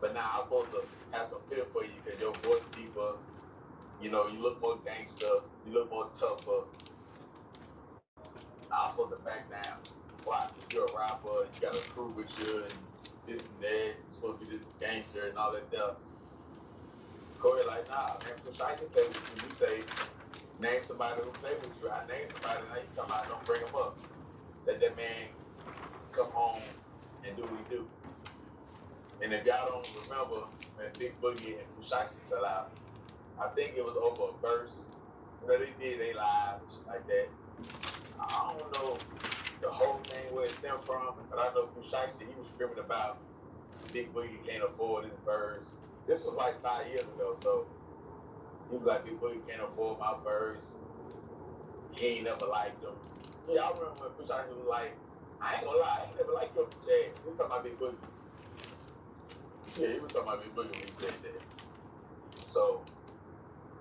But now I'm supposed to have some fear for you because your voice deeper. You know, you look more gangster. You look more tougher. I'm supposed to back down. Why? You're a rapper. You got a crew with you and this and that. You're supposed to be this gangster and all that stuff. Corey like, nah, man, precisely play with you. You say, name somebody who play with you. I name somebody, now you come out, don't bring him up. Let that man come home and do what he do. And if y'all don't remember when Big Boogie and Precisely fell out, I think it was over a verse. You know, they did they lives like that. I don't know the whole thing where it stemmed from, but I know Precisely, he was screaming about Big Boogie can't afford his verse. This was like 5 years ago, so he was like, Big Boogie can't afford my verse. He ain't never liked him. Yeah, I remember when Precisely was like, I ain't gonna lie, I ain't never liked your jazz. He was talking about Big Boogie. Yeah, he was talking about Big Boogie when he said that. So,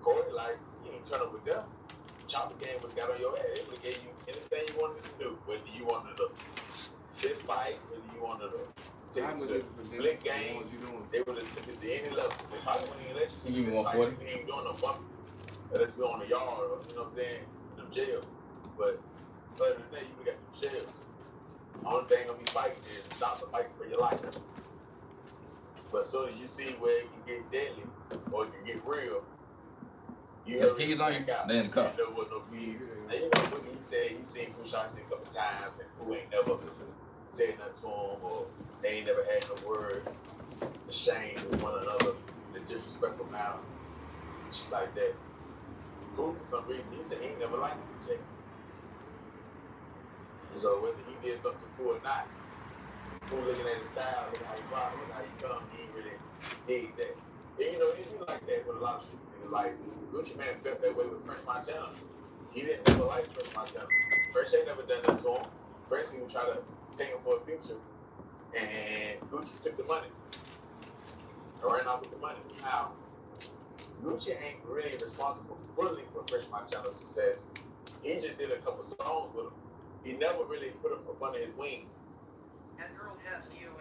Corey, like, you ain't turn up with them. Chopper game would have got on your ass. It would have gave you anything you wanted to do. Whether you wanted to fist fight, whether you wanted to take it to the split game, they would have took it to any level. They probably wouldn't even let you give me 140. We ain't doing no bump. Let's go on the yard, or, you know what I'm saying? Them jails. But other than that, you would have got them jails. The only thing gonna be fighting is stop the fighting for your life. But as soon as you see where it can get deadly or it can get real, you There's keys on you? They in the car. You know what no keys. And you know what he said, he seen Precisely a couple times and who ain't never said nothing to him or they ain't never had no words exchange with one another, the disrespectful mouth, shit like that. Who for some reason he said he ain't never liked Jay. So whether he did something cool or not, who looking at his style, look how he rock, look how he come, he ain't really dig that. And you know, he like that with a lot of shit. Niggas like Gucci Man felt that way with French Montana. He didn't never like French Montana. French ain't never done that to him. French even tried to take him for a feature, and Gucci took the money. And ran off with the money. Now, Gucci ain't really responsible fully for French Montana's success. He just did a couple songs with him. He never really put him up under his wing.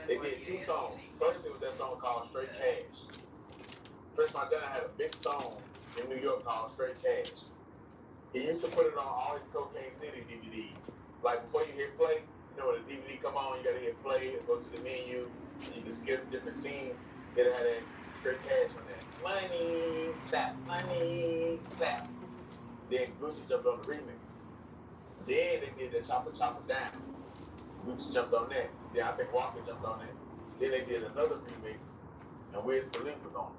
They did 2 songs. First, it was that song called Straight Cash. French Montana had a big song in New York called Straight Cash. He used to put it on all his Cocaine City DVDs. Like before you hit play, you know when the DVD come on, you gotta hit play and go to the menu. You can skip different scenes. It'll have that Straight Cash on there. Money, clap, money, clap. Then Gucci jumped on the remix. Then they did the Chopper Chopper Down. Gucci jumped on that. Then I think Walker jumped on that. Then they did another remix, and Wiz Khalifa was on it.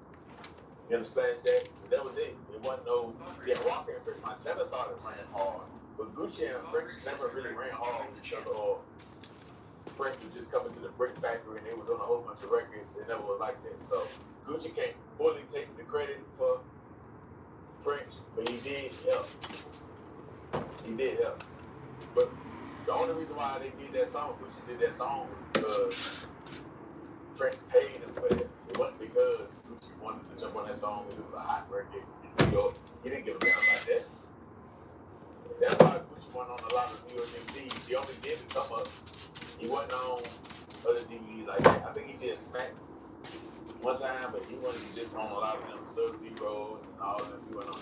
You know, Splash that. That was it. It wasn't no. Yeah, Walker and French Montana started running hard, but Gucci and French never really ran hard with each other. Or French was just coming to the brick factory and they was on a whole bunch of records. It never was like that. So Gucci can't fully take the credit for French, but he did help. He did help. But the only reason why they did that song, Gucci did that song, was because French paid him for it. It wasn't because Gucci wanted to jump on that song because it was a hot record in New York. He didn't give a damn about that. That's why Gucci went on a lot of New York DVDs. He only did the come up. He wasn't on other DVDs like that. I think he did Smack one time, but he wasn't just on a lot of them Sub-Zeros and all of them. He went on.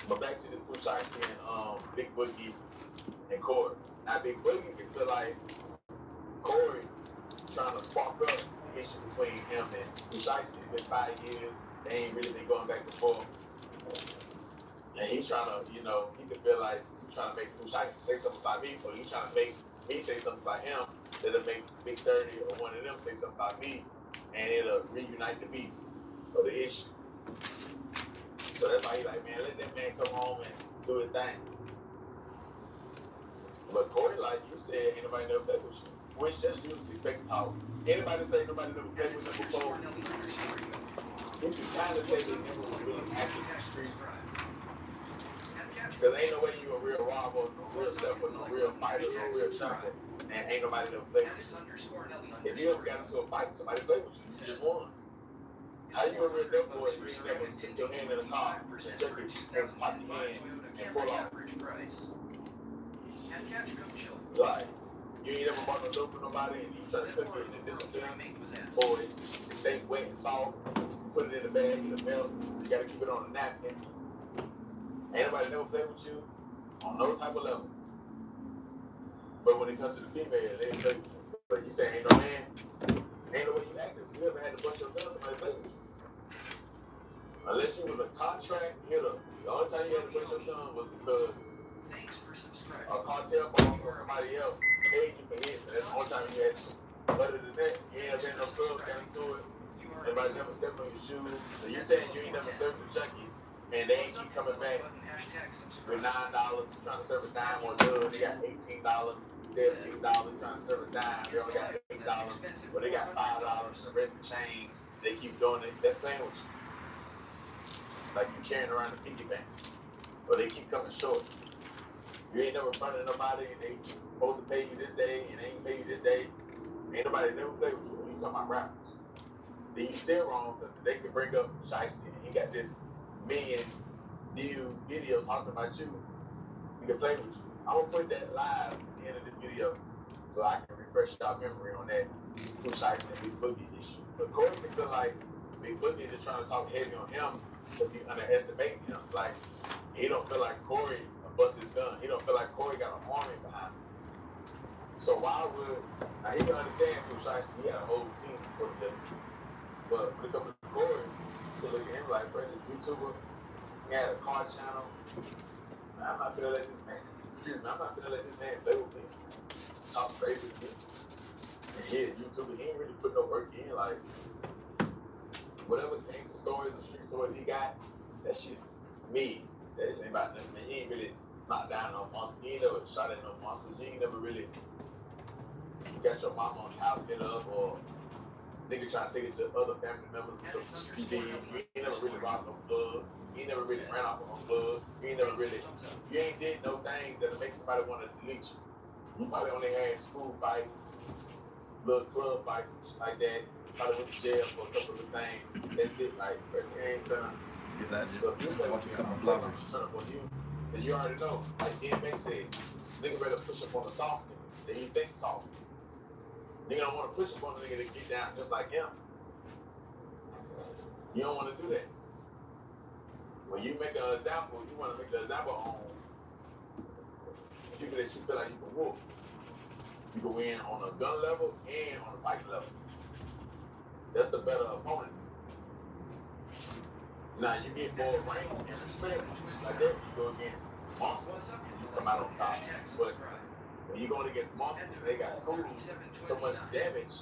But back to this Precisely and Big Boogie and Corey. Now Big Boogie can feel like Corey trying to spark up the issue between him and Precisely. It's been 5 years. They ain't really been going back and forth. And he's trying to, you know, he can feel like he's trying to make Precisely say something about me, or he's trying to make me say something about him that'll make Big 30 or one of them say something about me, and it'll reunite the beef or the issue. So that's why he like, man, let that man come home and do his thing. But Corey, like you said, ain't nobody never played with you. Which just usually fake talk. Anybody say nobody never played with you before? You can kind of say they never was really active in the street. Because ain't no way you a real robber, no real stepper, no real fighter, no real chopper, and ain't nobody never played with you. If you ever got into a fight, somebody played with you, you just won. How you a real dope boy if you ain't never stick your hand in a car and check it and pop your hand and pull off? Like, you ain't never don't want to look for nobody and you try to cook it and it disappears, or it stays wet and soft, put it in the bag, in the milk, you gotta keep it on a napkin. Ain't nobody never play with you on no type of level. But when it comes to the female, they play with you. But you say ain't no man, ain't no way you active. You ever had to bust your gun, somebody play with you. Unless you was a contract hitter. The only time you had to bust your gun was because a cartel boss or somebody else paid you for hits, and that's the only time you had to. Other than that, you ain't never been no club down to it. Everybody never stepped on your shoes. So you saying you ain't never served a junkie, and they ain't keep coming back with $9, trying to serve a dime or good. They got $18, $17, trying to serve a dime. They only got $8, but they got $5, the rest of change. They keep doing it. That's playing with you. Like you carrying around a piggy bank. Or they keep coming short. You ain't never fronted nobody and they supposed to pay you this day and they ain't pay you this day. Ain't nobody never play with you when you talking about rappers. Then you still wrong because they can bring up Shiesty and he got this million-view video talking about you. He can play with you. I'm gonna put that live at the end of this video so I can refresh y'all memory on that who Shiesty and Big Boogie issue. But Corey can feel like Big Boogie is trying to talk heavy on him because he underestimating him. Like he don't feel like Corey bust his gun. He don't feel like Corey got an army behind him. So why would now he can understand through Shiesty, he had a whole team for the day. But when it comes to Corey, you look at him like, bro, this YouTuber, he had a car channel. Man, I'm not gonna let this man, I'm not gonna let this man play with me. Talk crazy to me. And he a YouTuber, he ain't really put no work in, like whatever gangster stories or street stories he got, that shit me. That ain't about nothing, man. You ain't really knocked down no monsters. You ain't never shot at no monsters. You ain't never really got your mama on the house hit up or nigga trying to take it to other family members. You ain't never really robbed no plug. You ain't never really ran off of no plug. You ain't never really, you ain't did no things that'll make somebody want to delete you. You probably only had school fights, little club fights, like that. Probably went to jail for a couple of things. That's it, like, you ain't done. If I just So if you watch a couple bloggers. Then you already know, like DMX said, nigga better push up on the soft niggas that he think soft. Nigga don't want to push up on the nigga that get down just like him. You don't want to do that. When you make an example, you want to make the example on people that you feel like you can whoop. You can win on a gun level and on a fight level. That's the better opponent. Now you get more rank and respect. Like that, you go against monsters, you come out on top. But when you going against monsters, they got so much damage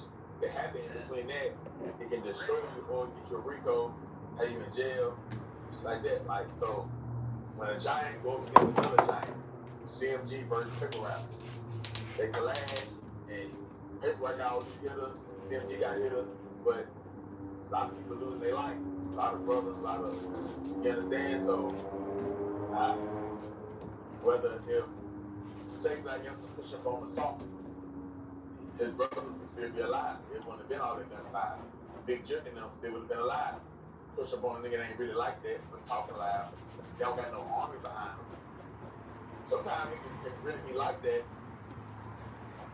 that happens between that. It can destroy you or get you a Rico, have you in jail, like that. Like so, when a giant goes against another giant, CMG versus Pepper Rap, they clash and Pepper Rap got all these hitters, CMG got hitters, but a lot of people losing their life. A lot of brothers, a lot of, you understand? So, whether if, say like against the push up on the salt, his brothers would still be alive. It wouldn't have been all they done alive. Big Jerk and them still would have been alive. Push up on a nigga that ain't really like that, but talking loud. They don't got no army behind him. Sometimes he can really be like that,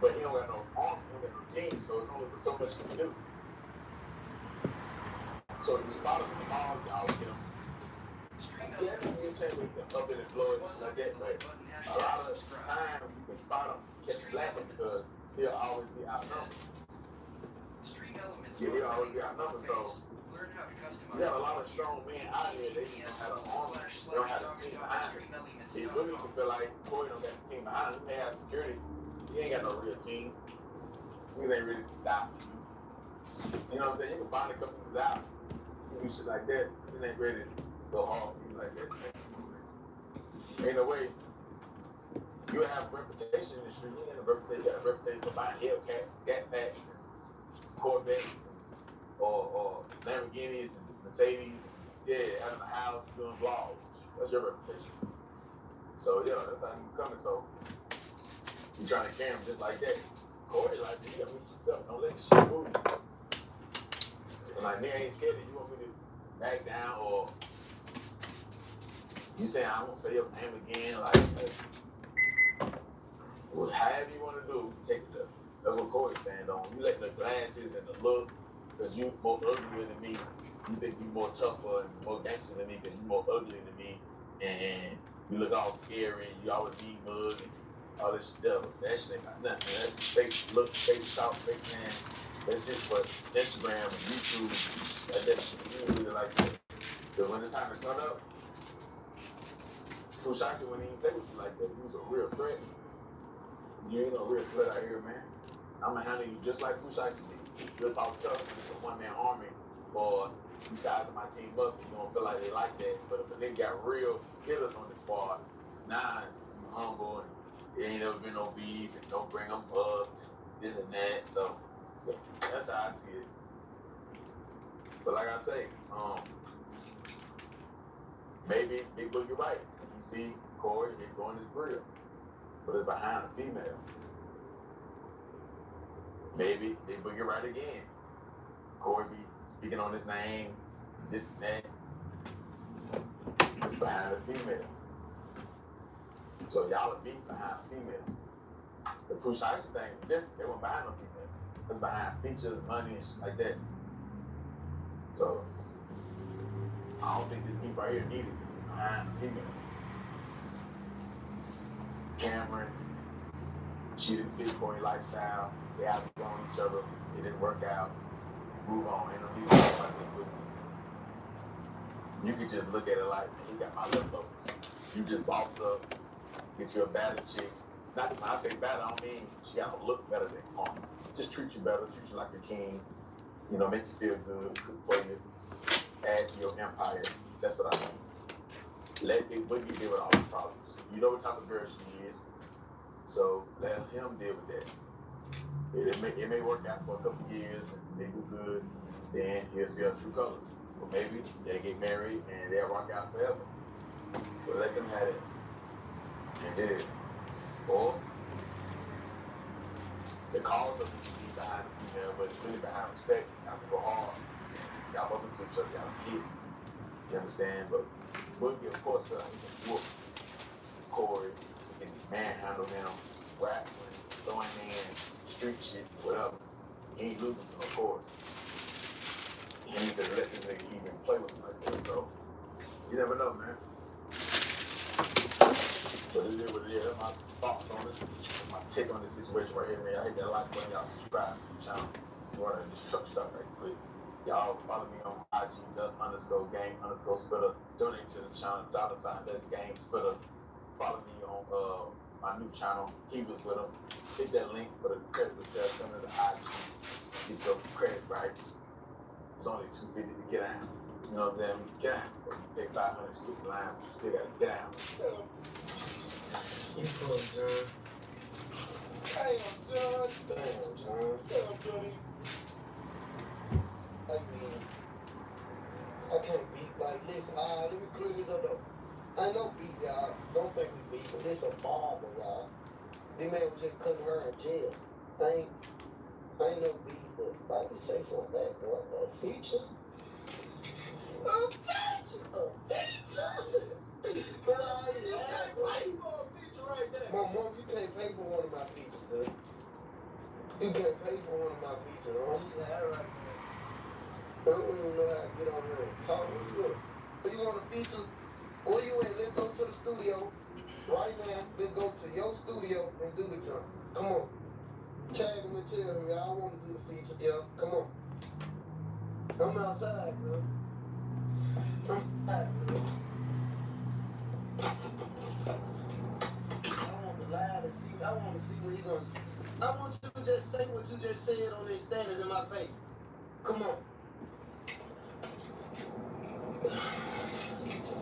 but he don't got no army, he don't got no team, so it's only for so much he can do. So if you spot him in the mall, you always get him. Yeah, you can up in his blood like that, but a lot of time you can spot him, catch blapping because he'll always be outnumbered. Yeah, he'll always be outnumbered, so you have a lot of strong men out here, they just don't have an army, they don't have a team behind them. See, really you feel like Corey don't got a team behind him, he may have security, he ain't got no real team. He ain't really die for you. You know what I'm saying? You can find a couple of out. Do shit like that, it ain't ready to go hard for you like that. Ain't no way. You have a reputation in the street, you got a reputation for buying Hellcats, Scat Packs, Corvettes, or Lamborghinis and Mercedes. Yeah, having a house, doing vlogs. That's your reputation. So yeah, that's how you coming. So you trying to carry him just like that. Corey like, you got me shit up, don't let this shit move. And like, nigga ain't scared that you want me to back down or you saying I won't say your name again, like, well, however you want to do, take it up. what Corey's saying, though. You let the glasses and the look, because you more uglier than me. You think you more tougher and more gangster than me because you more ugly than me. And you look all scary and you always need mud and all this stuff. That shit ain't got nothing. That's just fake look, fake talk, fake man. That's just for Instagram and YouTube. That's you don't really like that. Because when it's time to turn up, Kushashi wouldn't even play with you like that. He was a real threat. You ain't no real threat out here, man. I'm gonna handle you just like Kushashi did. You'll talk tough with a one-man army, or you sizing my team up, you don't feel like they like that. But if they got real hitters on the squad, nah, you humble and there ain't never been no beef and don't bring them up, this and that. So that's how I see it. But like I say, maybe Big Boogie right. You see Corey, they going his grill, but it's behind a female. Maybe Big Boogie right again. Corey be speaking on his name, this and that. It's behind a female. So y'all are beat behind a female. The Kushashi thing is different. They weren't behind no female. It's behind features, money, and shit like that. So I don't think this beat right here needed. This is behind a female. Cameron, she didn't fit Corey's lifestyle. They had to go on each other. It didn't work out. Move on. Ain't no need to talk about it. You could just look at it like, man, he got my leftovers. You just boss up, get you a better chick. Not when I say better, I don't mean she gotta look better than Carmen. Just treat you better, treat you like a king. You know, make you feel good, cook for you, add to your empire. That's what I mean. Let Big Boogie deal with all the problems. You know what type of girl she is, so let him deal with that. It may work out for a couple years and they do good, then he'll see her true colors. Or maybe they get married and they'll rock out forever. But let them have it. And then, or the cause of it be behind the female, but it's really behind respect. Y'all can go hard. Y'all bump into each other, y'all hit. You understand? But Boogie, of course, he can whoop Corey, he can manhandle him, wrestling, throwing in, street shit, whatever. He ain't losing to no Corey. He ain't gonna let this nigga even play with him like that, so you never know, man. But it is what it is. That's my thoughts on it. My take on this situation right here, man. I hate that a lot when y'all subscribe to the channel. You wanna just truck stuff right quick. Y'all follow me on IG, _gang_spitter. Donate to the channel, $gang spitter. Follow me on my new channel. He was with him. Hit that link for the credit with that under the IG. Get your credit right. It's only $250 to get out. You know what I'm saying? Get out. You take 500 stupid line, but you still gotta get out. You full, John. Damn, John. Damn, John. Damn, Johnny. I mean, I can't beat. Like, listen, let me clear this up, though. I ain't no beat, y'all. Don't think we beat, but this a barber, y'all. This man was just cutting her in jail. I ain't no beat, but why you say something back, boy? A feature? A feature? A feature? But you can't pay for a feature right there. Mom, you can't pay for one of my features, dude. You can't pay for one of my features, huh? Yeah, right, man. I don't even know how to get on here and talk. Where you at? You want a feature? Where you at? Let's go to the studio right now. Let's go to your studio and do the jump. Come on. Tag him and tell him, y'all want to do the feature. Yeah, come on. I'm outside, bro. I'm outside, bro. I want the live to see. I want to see what you're going to see. I want you to just say what you just said on this status in my face. Come on.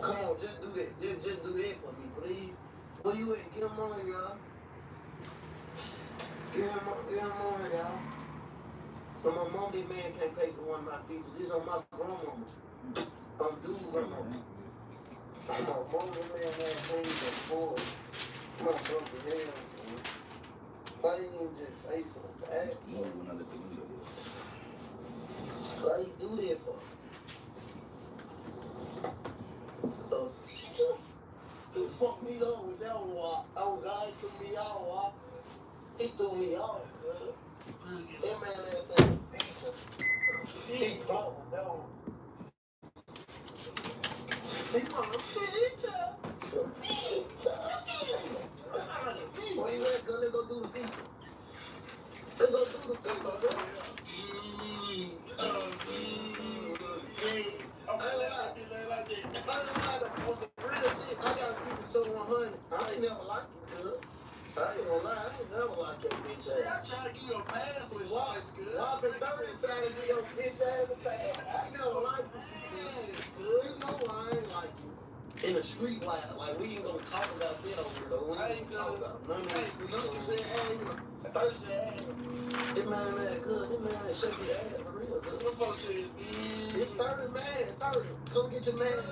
Come on, just do that. Just do that for me, please. Where you at? Get him on here, y'all. Get him on here, y'all. But my mom, this man can't pay for one of my features. This on my grandmama. I'm dude grandmama. My mom, this man had things and boys. My brother, hell, man. Why you even just say something bad? Why you do that for? A feature? He fucked me up with that one. Oh, God, he threw me out. He threw me out, girl. I try to give you a pass with Why been 30 trying to give your bitch ass a pass? I never liked you. You know I ain't like you. In the street, like we ain't gonna talk about that over here, though. We ain't gonna talk about none of the street. Nusky said, hey, you know, 30 said, hey. This man, good. This man shake his ass for real, good. What folks said, it's 30, man, 30. Come get your man,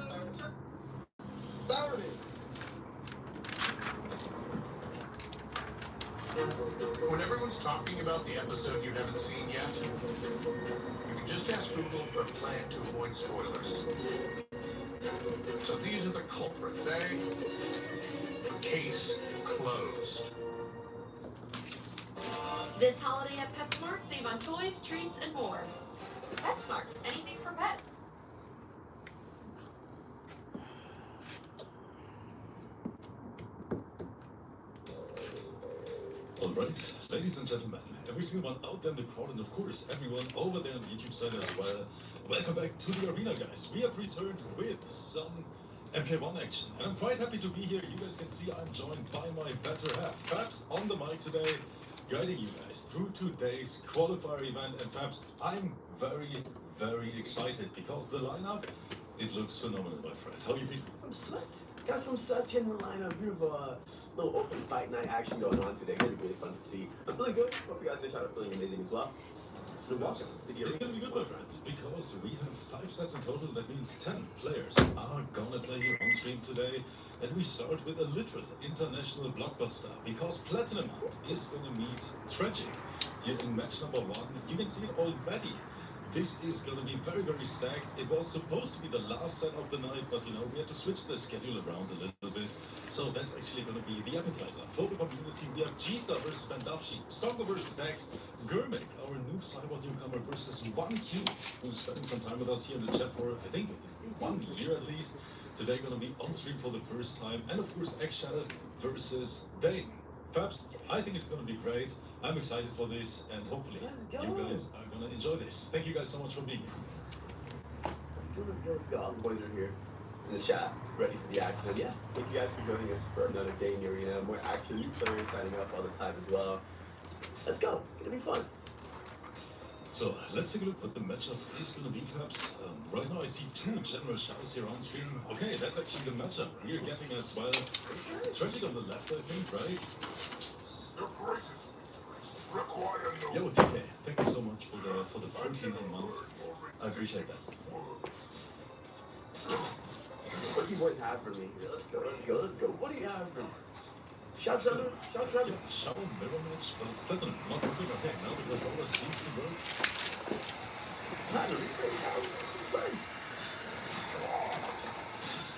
30. 30. When everyone's talking about the episode you haven't seen yet, you can just ask Google for a plan to avoid spoilers. So these are the culprits, eh? Case closed. This holiday at PetSmart, save on toys, treats, and more. PetSmart, anything for pets. Alright, ladies and gentlemen, every single one out there in the crowd, and of course everyone over there on the YouTube side as well, welcome back to the arena, guys. We have returned with some MK1 action, and I'm quite happy to be here. You guys can see I'm joined by my better half, Fabs, on the mic today, guiding you guys through today's qualifier event. And Fabs, I'm very, very excited because the lineup, it looks phenomenal, my friend. How are you feeling? Some sweats. Got some sweats in the lineup. Bit of a little open fight night action going on today. Gonna be really fun to see. I'm feeling good. Hope you guys are feeling amazing as well. So welcome to the It's gonna be good, my friend, because we have 5 sets in total. That means 10 players are gonna play here on stream today. And we start with a literal international blockbuster because Platinum Hunt is gonna meet Tragic here in match number 1. You can see it already. This is going to be very, very stacked. It was supposed to be the last set of the night, but you know, we had to switch the schedule around a little bit. So that's actually going to be the appetizer for the community. We have G-Star versus Bandafshi, Songa versus Dax, Gurmek, our new cyber newcomer, versus 1Q, who's spending some time with us here in the chat for, I think, 1 year at least. Today going to be on stream for the first time. And of course, X-Shadow versus Dane. Fabs, I think it's going to be great. I'm excited for this, and hopefully you guys are going to enjoy this. Thank you guys so much for being here. Let's go. All the boys are here in the chat, ready for the action. And yeah, thank you guys for joining us for another day in the arena. More action, new players signing up all the time as well. Let's go. It's going to be fun. So let's take a look what the matchup is going to be, Fabs. Right now I see 2 general shadows here on stream. Okay, that's actually the matchup we're getting as well. Tragic on the left, I think, right? Yo, TK, thank you so much for the 14 months. I appreciate that. What do you boys have for me? Let's go. What do you have for me? Shout Trevor. Yeah, shout mirror match, but Platinum, not working. Okay, now the controller seems to work. Time to replay.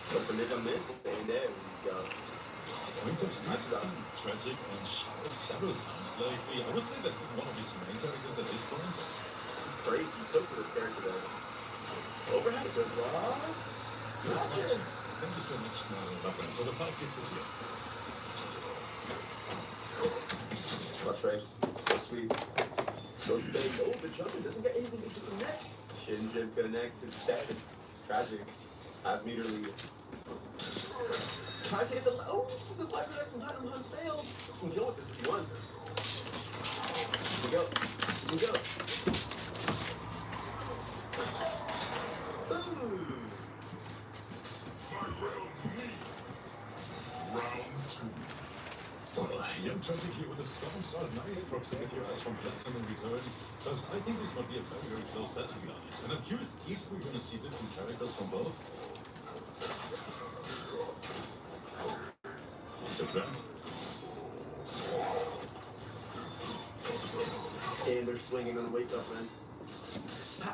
But for Nick, I'm missing. And there we go. We've seen Tragic on Shadow several times lately. I would say that's one of his main characters at this point. Great, you took for this character though. Overhead, good block. Thank you so much, my friend, for the 5 gifts here. Plus race. So sweet. So space. Oh, the jumping doesn't get anything to connect. Shinjin connects instead. Tragic. Half meter lead. Tries to hit the the fight back from Platinum Hunt failed. You can go with this if you want. Here we go. Boom. So, young Tragic here with a strong start. Nice proximity as from Platinum in return. So I think this might be a very, very close set, to be honest. And I'm curious if we're going to see different characters from both. And they're swinging on the wake up, man. I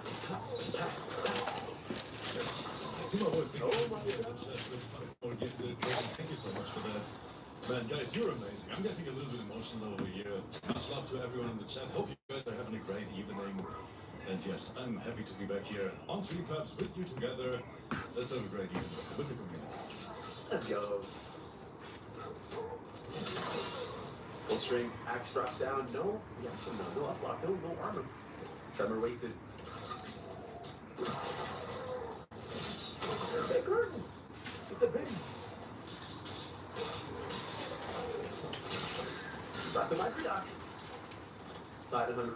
see my boy Big in the chat with 5 more gifted. Thank you so much for that. Man, guys, you're amazing. I'm getting a little bit emotional over here. Much love to everyone in the chat. Hope you guys are having a great evening. And yes, I'm happy to be back here on Stream Fabs with you together. Let's have a great evening with the community. Let's go. Full string, axe drops down. No reaction, no up block, no armor. Tremor wasted. Big curtain. Get the big. Drop the microdoc. Titan Hunter.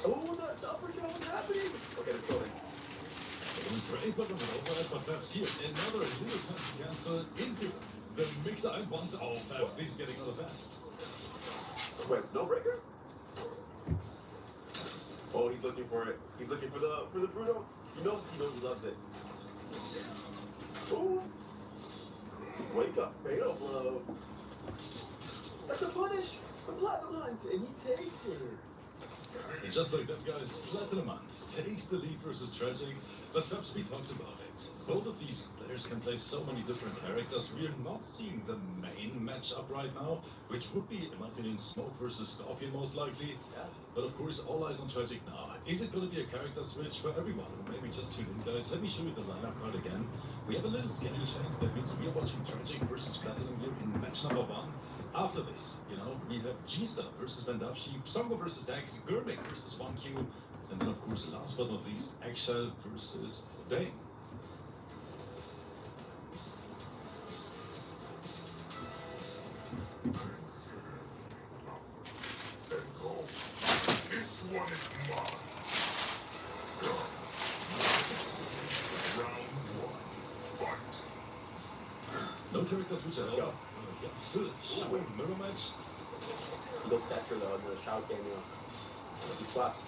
Oh, the uppercut was happening. Okay, they're killing. Great weapon with overhead, but Fabs here. Another little fancy cancel into the mixer and once. Oh, Fabs, this is getting out of hand. Wait, no breaker? Oh, he's looking for it. He's looking for the Bruno. You know he loves it. Oh. Wake up, fatal blow. That's a punish from Platinum Hunt, and he takes it. And just like that, guys, Platinum Hunt takes the lead versus Tragic. But Fabs, we talked about it. Both of these players can play so many different characters. We are not seeing the main matchup right now, which would be, in my opinion, Smoke versus Scorpion most likely. Yeah. But of course, all eyes on Tragic now. Is it going to be a character switch for everyone who maybe just tuned in, guys? Let me show you the lineup card again. We have a little schedule change. That means we are watching Tragic versus Platinum here in match number 1. After this, we have G-Star versus Vandavshi, Songo versus Dax, Gurmik versus 1Q, and then, of course, last but not least, Eggshell versus Dane. This one is mine. Round 1, fight. No character switch at all. Go. Yeah, still showing mirror match. He goes Thatcher though in the Shao cameo. He swaps.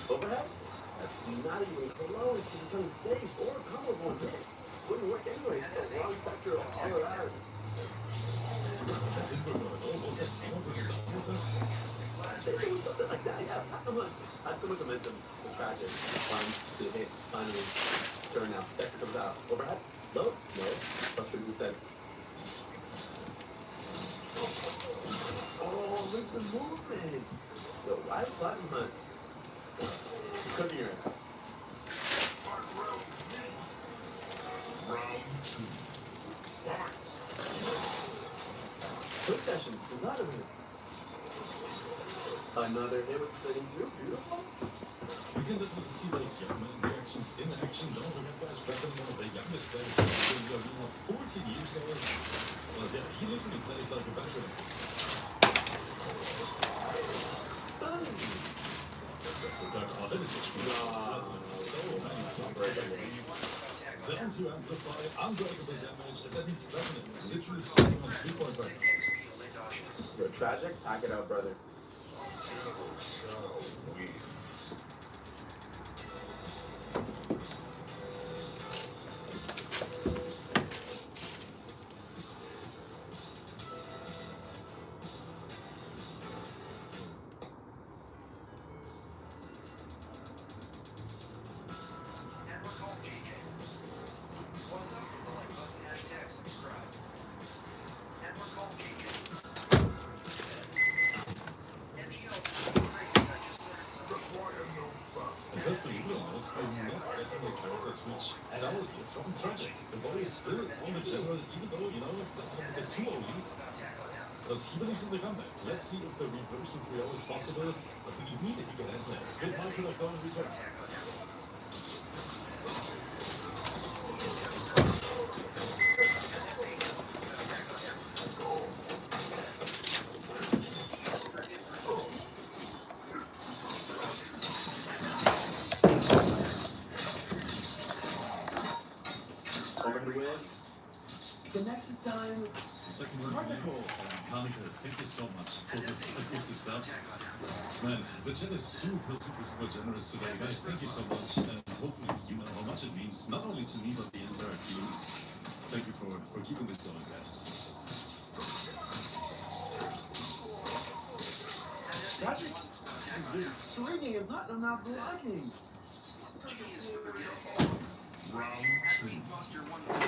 Overhead? That's not even close to becoming safe or combo one hit. Wouldn't work anyway. Wrong sector all around. That didn't work out at all. Was that Smoke versus Alpha? Something like that, yeah. Platinum Hunt had so much momentum. The Tragic. Finally turn out. Sector comes out. Overhead? Low? No. Plus 3%. Oh, look at the movement. Yo, why is Platinum Hunt cooking her? Round 2, fight. Quick session, another hit. Another hit with setting 2, beautiful. We can definitely see those young man reactions in action. Don't forget, guys, Platinum, one of the youngest players in the arena, 14 years old. Well, yeah, he literally plays like a veteran. Oh, that is such good. So many breakers. Down to amplify, unbreakable damage, and that means Platinum literally sitting on 3 points right now. You're Tragic? Pack it out, brother. Shao wins. And we're called GJ. What's up? Hit the like button, #subscribe. And we're called GJ. MGO, crazy, I just learned something. Require no battle. And first for you, notes, I'm not getting a character switch at all here from Tragic. The boy is still on the general, even though, that's only the 2-0 lead. But he believes in the comeback. Let's see if the reversal 3-0 is possible. But we immediately get into it. Good Michael could have gone in return. Overhead win. The next is time. Second one for next. Kanika, thank you so much for the 50 subs. Man, the chat is super generous today. Guys, thank you so much. And hopefully you know how much it means, not only to me, but the entire team. Thank you for keeping this going, guys. Tragic is swinging and Platinum not blocking. Round 2,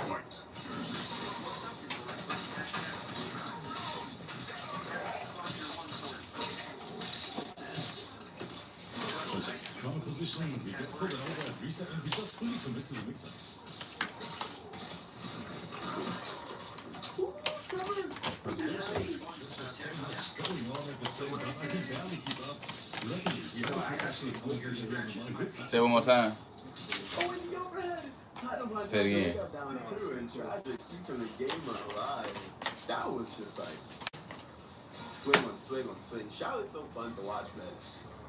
fight. Common position, we get full and over at reset, and we just fully commit to the mixer. So much going on at the same time, I can barely keep up. Luckily, we have a professional conversation here in the line. Say it one more time. Oh, and the overhead. Platinum Hunt Say it again. got down too, and Tragic keeping the game alive. That was just like swing. Shao is so fun to watch, man.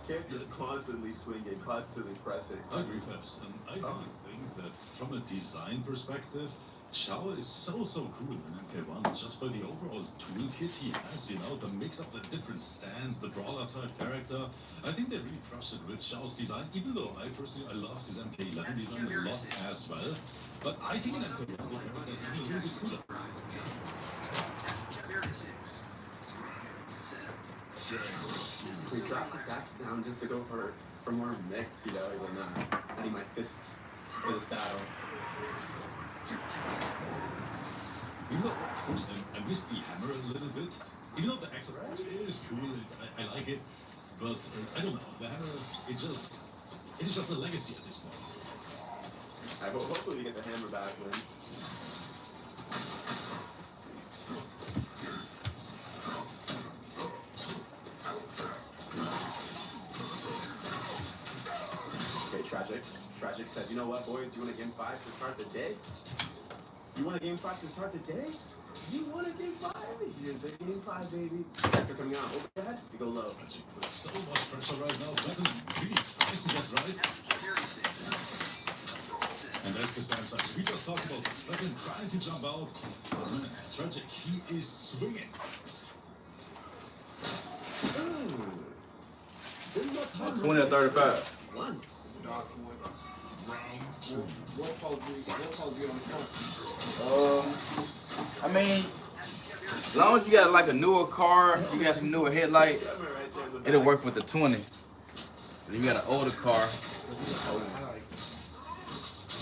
Kirk is constantly swinging, constantly pressing. I agree, Fabs. And I really think that from a design perspective, Shao is so cool in MK1 just by the overall toolkit he has, you know, the mix of the different stands, the brawler type character. I think they really crushed it with Shao's design, even though I personally loved his MK11 design a lot as well. But I think in MK1 the character is even a little bit cooler. We dropped the stacks down just to go for more mix, you know, than adding my fists for this battle. Even though, of course, I miss the hammer a little bit. Even though the axe of course is cool, I like it. But I don't know, the hammer, it is just a legacy at this point. Hopefully we get the hammer back, man. Tragic said, you know what, boys, you want a game 5 to start the day? You want a game 5 to start the day? You want a game 5? Here's a game 5, baby. After coming out overhead, you go low. Tragic with so much pressure right now. Button really tries to get right. And that's the same side. We just talked about this. Button trying to jump out. Tragic, he is swinging. 20 or 35. One. What supposed to be on the front? I mean, as long as you got like a newer car, you got some newer headlights, it'll work with the 20. If you got an older car,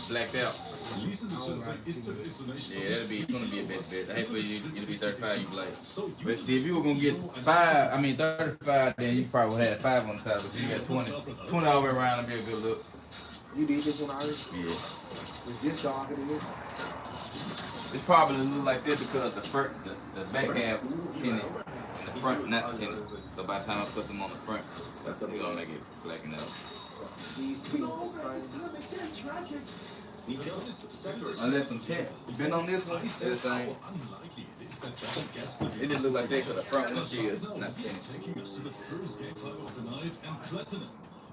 blacked out. Yeah, that'll be gonna be a bit. I hate for you to be 35, you black. But see, if you were gonna get 35, then you probably would have 5 on the side. But you got 20 all the way around, it'd be a good look. You did this one already? Yeah. Is this darker than this? It's probably look like this because the back half tinted and the front not tinted. So by the time I put them on the front, they're gonna make it blacken out. These people, Unless some tint. You been on this one? It's the same. It just look like that because the front windshield is not tinted. Taking us to the first game 5 of the night, and Platinum,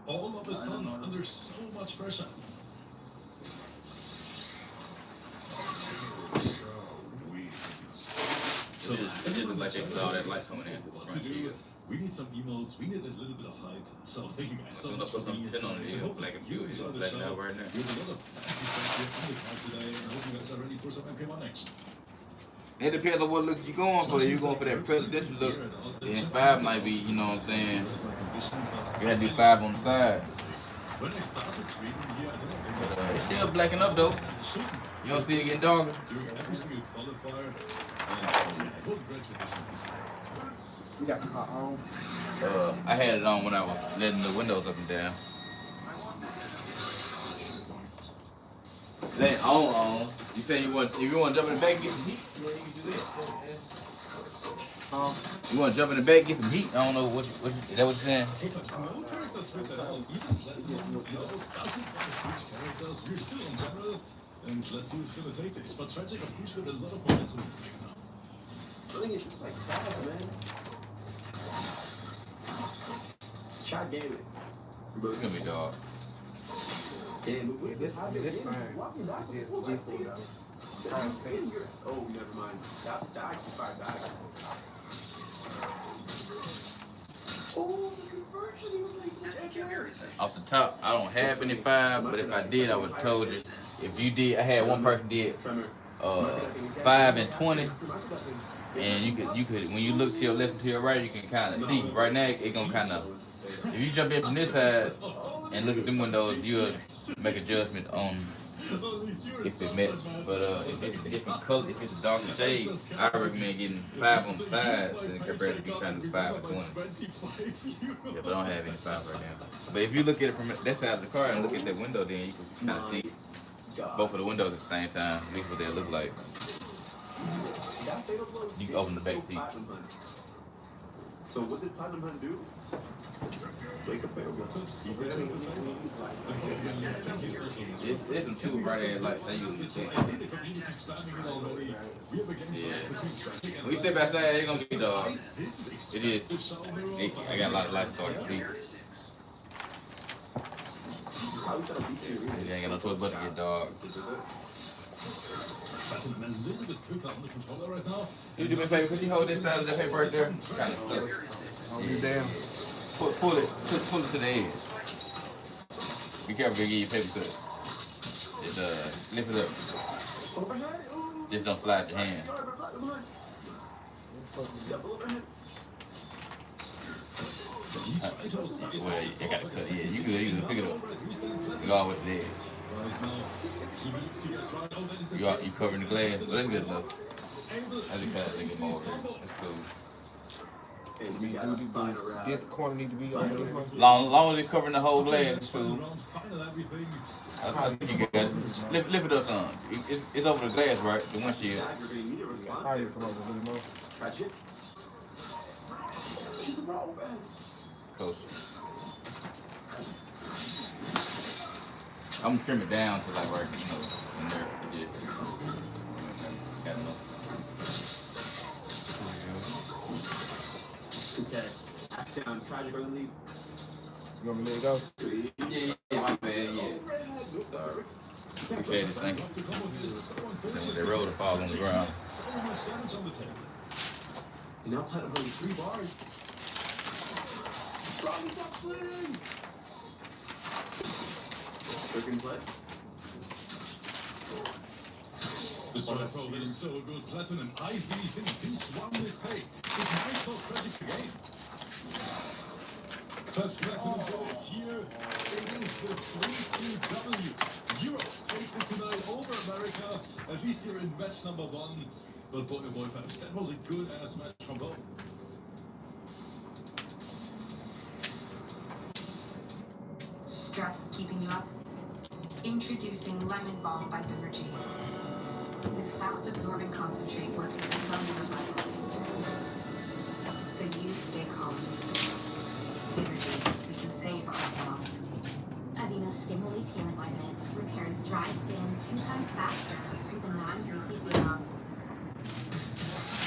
all of a sudden, under so much pressure. So it just look like they saw that light coming in. What to do? We need some emotes, we need a little bit of hype. So thank you guys so much for Put some being tint here on it, today. it'll black and blue. It'll blacken out right now. We have a lot of fancy stuff here on the card today, and I hope you guys are ready for some MK1 action. It depends on what look you're going for. If you're going for that presidential look, then 5 might be, you know what I'm saying? You had to do 5 on the sides. When I started streaming here, I don't think But it's still blacking up though. You don't see it getting darker. during every single qualifier, and it was a great tradition this time. You got the car on? I had it on when I was letting the windows up and down. Then on. You say if you want to jump in the back and get some heat, yeah, you can do that. You want to jump in the back, get some heat? I don't know what is that what you're saying? So if no character switch at all, even Platinum, you know, doesn't want to switch characters, we're still in general, and let's see who's gonna take this. But Tragic, of course, with a lot of momentum right now. I think it's just like 5, man. Shot gave it. It's gonna be dog. Yeah, but with This fine. this one though. Oh, never mind. That actually 5 died. Oh, the conversion, he was like, Off the top, I don't have any 5, but if I did, I would have told you. If you did, I had one person did 5 and 20, and you could when you look to your left and to your right, you can kind of see. Right now, it gonna kind of. If you jump in from this side and look at them windows, you'll make a judgment on if it matches. But if it's a different color, if it's a darker shade, I recommend getting 5 on the sides and compared to be trying to do 5 and 20. Yeah, but I don't have any 5 right now. But if you look at it from that side of the car and look at that window, then you can kind of see both of the windows at the same time. At least what they look like. You can open the back seat. So what did Platinum Hunt do? Wake up, bro. Fabs, you ready with the favor? And once again, let's thank you so much. It's some two bright ass lights. They use So it. I see the community spamming it already. We have a game between traffic and When you step outside, you're gonna get the. I didn't expect It is. the shower mirror. I got a lot of lights starting to see. How is that a beat? You ain't got no choice but to get dark. Platinum a little bit quicker on the controller right now. You do me a favor, could you hold this side of the paper right there? Kind of stuff. You damn. Pull it to the edge. Be careful, they give you paper cut. Just lift it up. Just don't fly out your hand. Well, you gotta cut. Yeah, you can pick it up. You always the edge. Right now, he needs to get right. Oh, that is You covering the glass. Well, that's good enough. That's a cut. They get more. That's cool. This corner need to be over this one. Long as it's covering the whole glass, it's cool. final everything. I think you guys lift it up some. It's over the glass, right? The windshield. I need to come over a little more. Coach. I'm gonna trim it down to like right, in there. Just got enough. Okay. Down, tragic or leave. You want me to let it go? Yeah, my bad, yeah. Sorry. Appreciate this thing. Then when they roll to fall on the ground. So much damage on the table. You know, Platinum only 3 bars. Kirk in play. The strike roll that is so good, Platinum. I really think this one mistake it might cause tragic the game. Fabs Platinum got it here. It is the 3-2W. Europe takes it tonight over America. At least you're in match number 1. But boy, oh boy, Fabs, that was a good ass match from both. Stress keeping you up? Introducing Lemon Balm by Bimmergy. This fast-absorbing concentrate works at the cellular level, so you stay calm. Bimmergy, we can save ourselves. Avena Skin Relief Healing Ointment repairs dry skin 2 times faster with a non-greasy feel.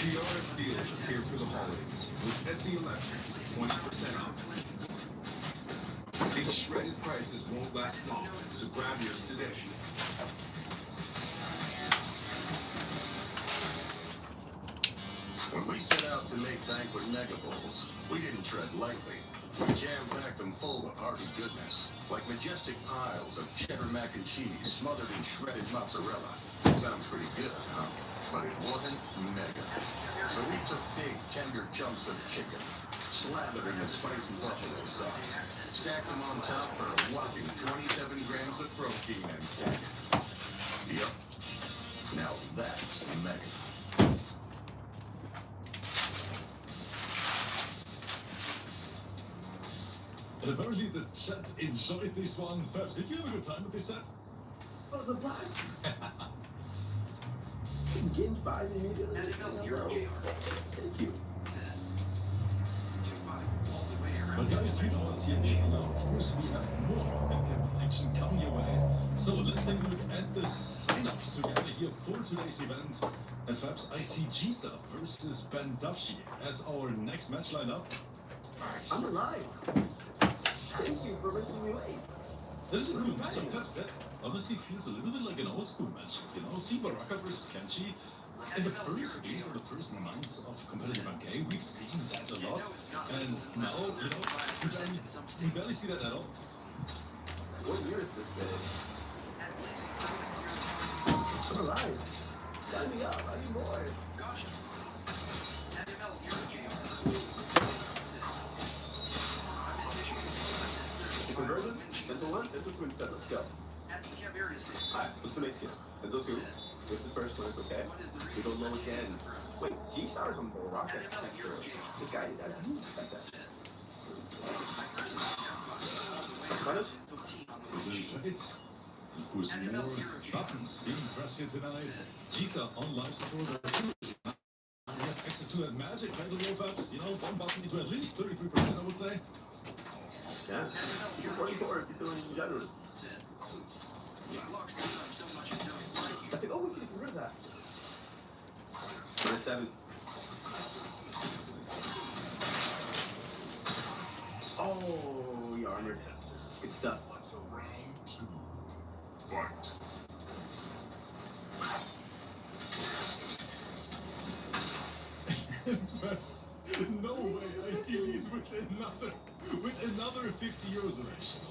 The RF deals are here for the holidays with SE Electric, 20% off. These shredded prices won't last long, so grab yours today. When we set out to make banquet mega bowls, we didn't tread lightly. We jam-packed them full of hearty goodness, like majestic piles of cheddar mac and cheese smothered in shredded mozzarella. Sounds pretty good, huh? But it wasn't mega. So we took big, tender chunks of chicken, slathered in a spicy buffalo sauce, stacked them on top for a whopping 27 grams of protein and said, "Yup, now that's mega." And apparently the chat enjoyed this one. Fabs, did you have a good time with this set? That was a blast. Game 5 immediately. And it knows zero JR. Thank you. Set. 2-5 all the way around. But guys, you know us here now. Of course, we have more in-camera action coming your way. So let's take a look at the sign-ups together here for today's event. And Fabs, I see G-Star versus Ben Dufshy as our next match lineup. I'm alive. Thank you for making me late. That is a cool match. And Fabs, that honestly feels a little bit like an old school match. You know, see Baraka versus Kenshi. In the first weeks or the first months of competitive arcade, we've seen that a lot. And now, you know, we barely see that at all. What year is this day? I'm alive. Sign me up. I need more. Gotcha. And it knows zero JR. The conversion? Into 1? Into 2 instead. Let's go. At the camp area 6. Alright, what's the next here? Into 2. This is the first one, it's okay. What is the We reason? don't know again. Wait, G-Star is on Baraka. And it knows zero JR. This guy, like that. Set. My personal account. Spanish? 15 on the Really sheet. fit. Of course, more buttons being pressed here tonight. Gisa on live support. We have access to that magic fatal roll Fabs. You know, one button into at least 33%, I would say. Okay. Yeah. You're 44 if you're feeling generous. I think, oh, we can get rid of that. 27. Oh, you're honored. Good stuff. Round 2. Fight. Perhaps. No way. I see these with another 50 euros election.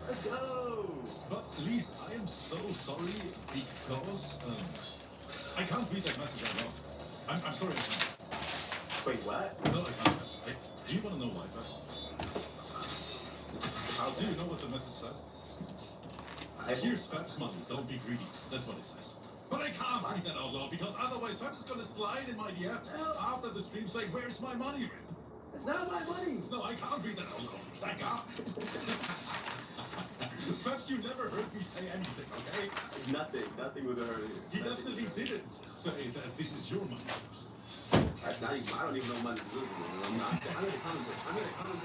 Let's go. But Lise, I am so sorry because I can't read that message out loud. I'm sorry. I can't. Wait, what? No, I can't. Do you want to know why first? Do you know what the message says? Here's Fab's money. Don't be greedy. That's what it says. But I can't read that out loud because otherwise Fab is gonna slide in my DMs after the stream saying, "Where's my money, Rick?" It's not my money. No, I can't read that out loud because I can't. Perhaps you never heard me say anything, okay? Nothing was heard here. He definitely didn't say that this is your money. That's not even, I don't even know money is losing. I'm in the comments.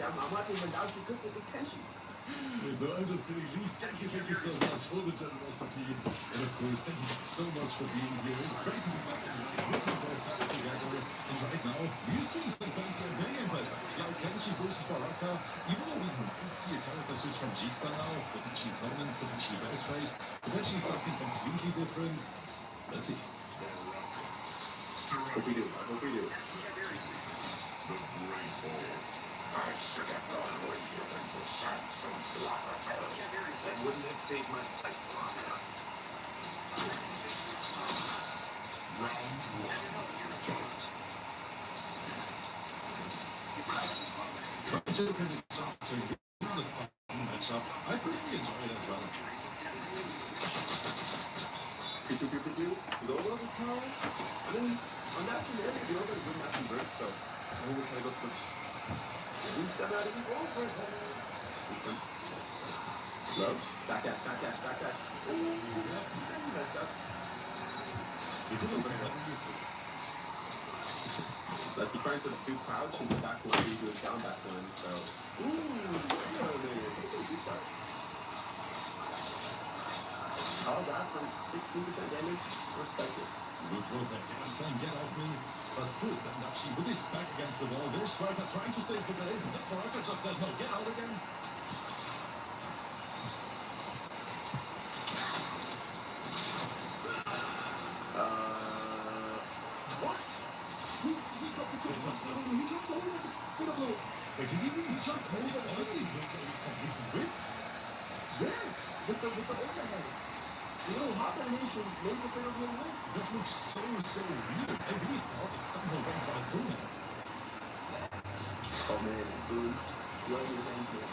I'm watching Mandowski cook with this tension. No, I'm just kidding. Lise, thank you so much for the generosity. And of course, thank you so much for being here. It's great to be back in the night. We're very fast together. And right now, you see some fancy Armenian players like Kenshi versus Baraka. Even though we might see a character switch from G-Star now, potentially Conan, potentially Ghostface, potentially something completely different. Let's see. Hope we do. I hope we do. The Great Ball. I should have gone with you into Samson's laboratory. Wouldn't it save my sight? Round 1. Fight. This is a fun matchup. I personally enjoy it as well. Logo is power. I mean, on that scenario, the other would not convert, so I would try to go for. We send out a goal for it. Low. Back dash. Ooh, messed up. Like he tries to do crouch and the back one, he goes down back one, so. All that for 16% damage, respected. Neutral that saying get off me, but still, Bandafshi with his back against the wall. There's Striker trying to save the day, but Baraka just said no, get out again. What? He got the two. Wait, did he really jump over? Honestly, completely whipped? Yeah, with the overhead. The little hop animation made the thing a little win. That looks so weird. I really thought it somehow went right through him. Oh man, dude. You don't need anything.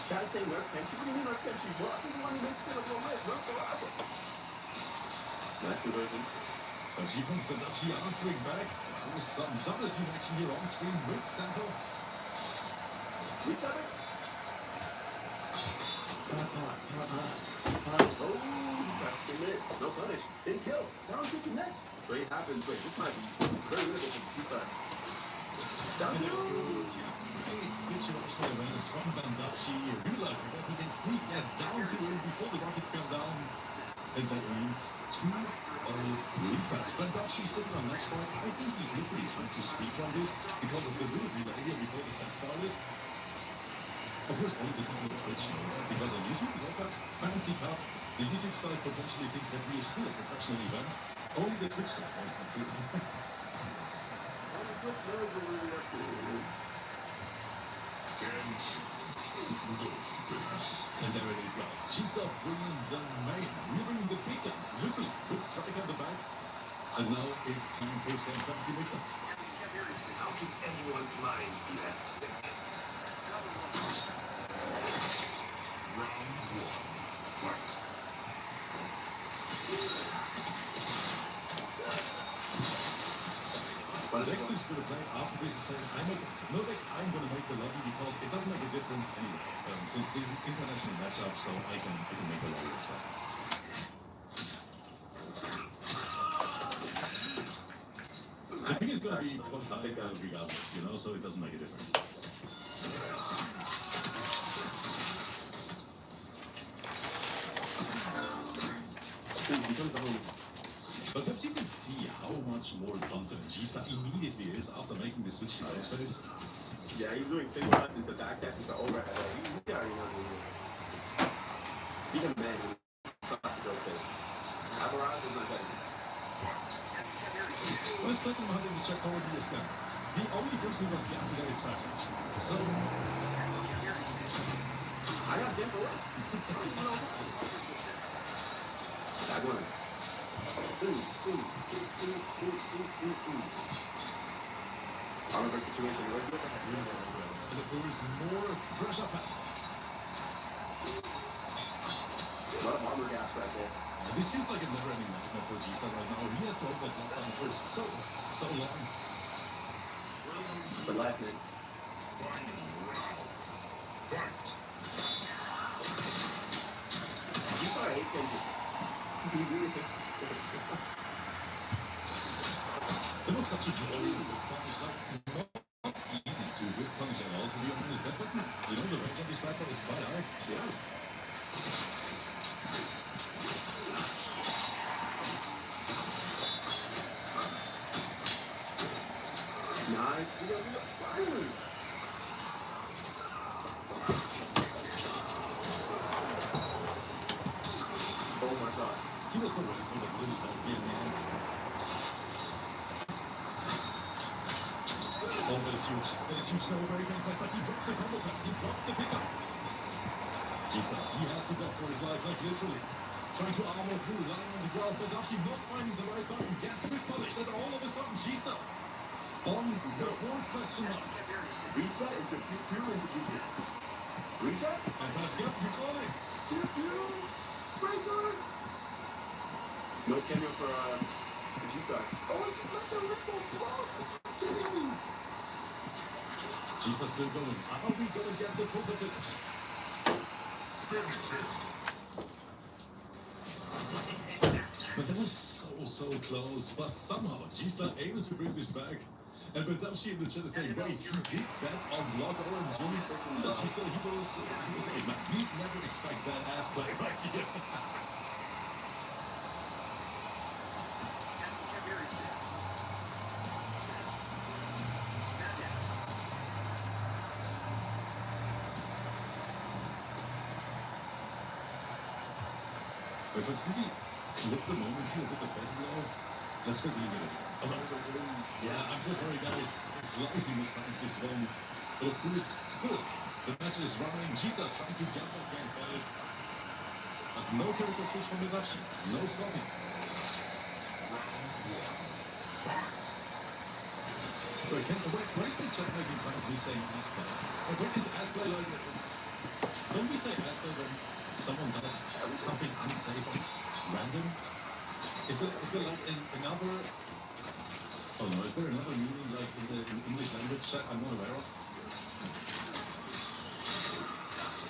Gotta say, Nerf Kenshi. What do you mean Nerf Kenshi? Well, I think the one who makes it a little bit. Nerf Baraka. Nice conversion. So she comes Bandafshi answering back. There's some double team action here on screen with Santo. Reset it. Oh, that's the minute. No punish. Didn't kill. Down to the next. Great happens. Wait, this might be very winnable for the G-Star. Down to Great situational awareness from Bandafshi, realizing that he can sneak that down to him before the rockets come down. And that means 2-0 lead. Bandafshi sitting on match point. I think he's literally trying to speak from this because of the little delay here before the set started. Of course, only the on Twitch, because on YouTube, perhaps fancy cut. The YouTube side potentially thinks that we are still a professional event. Only the Twitch side wants that good. And there it is, guys. She's up bringing the main, bringing the big guns, literally, with Striker at the back. And now it's time for some fancy mix-ups. How can anyone's mind be that thick? Round 1. Fight. Dexter is going to play after this is saying, no Dex, I'm going to make the lobby because it doesn't make a difference anyway. Since this is an international matchup, so I can make a lobby as well. I think it's going to be qualified regardless, you know, so it doesn't make a difference. But perhaps you can see how much more confident G-Star immediately is after making the switch to ice face. Yeah, he's doing single hand into back dash into overhead. He already knows what he's doing. He can man. Samurai is not getting it. Let's play them in the check towards the scan. The only person who wants yesterday is fast. So I got dimple. That one. Armor situation. and there is more pressure pass. A lot of armor gas right there. This feels like a never-ending nightmare for G-Star right now. He has to hold that lockdown for so long. The lightning. You thought I hate Kendrick. It was such a glorious whiff punish, like not easy to whiff punish at all, to be honest. That button, you know, the range on this weapon is quite high. Yeah. Nice. You got finally. Oh my god. He was so ready for that little dog in the hands. Oh, that is huge. That is huge. No, very inside, but he dropped the combo pass. He dropped the pickup. G-Star, he has to go for his life, like literally. Trying to armor through, lying on the ground, but Dashi not finding the right button. Gets with punish, and all of a sudden, G-Star on the board question mark. Reset into pure into Reset? And that's it, you call it. Breaker! No cameo for G-Star. Oh, it's just a ripple spot! G-Star still going. Are we gonna get the photo finish? But that was so close. But somehow G-Star able to bring this back. And Badamshi in the chat is saying, wait, he did that on block OMG. But G-Star, he was like, man, please never expect that ass play right here. If it's really clip the moment here with the fed blow, let's take a look at it. Yeah, I'm so sorry guys, slightly mistimed this one. But of course, still, the match is running. G-Star trying to jump on game 5. But no character switch from Badamshi, no stopping. So why is the chat making fun of me saying ass play? Like, when is ass play like, don't we say ass play when someone does something unsafe or random? Is there like another... Oh no, is there another meaning like in the English language chat I'm not aware of?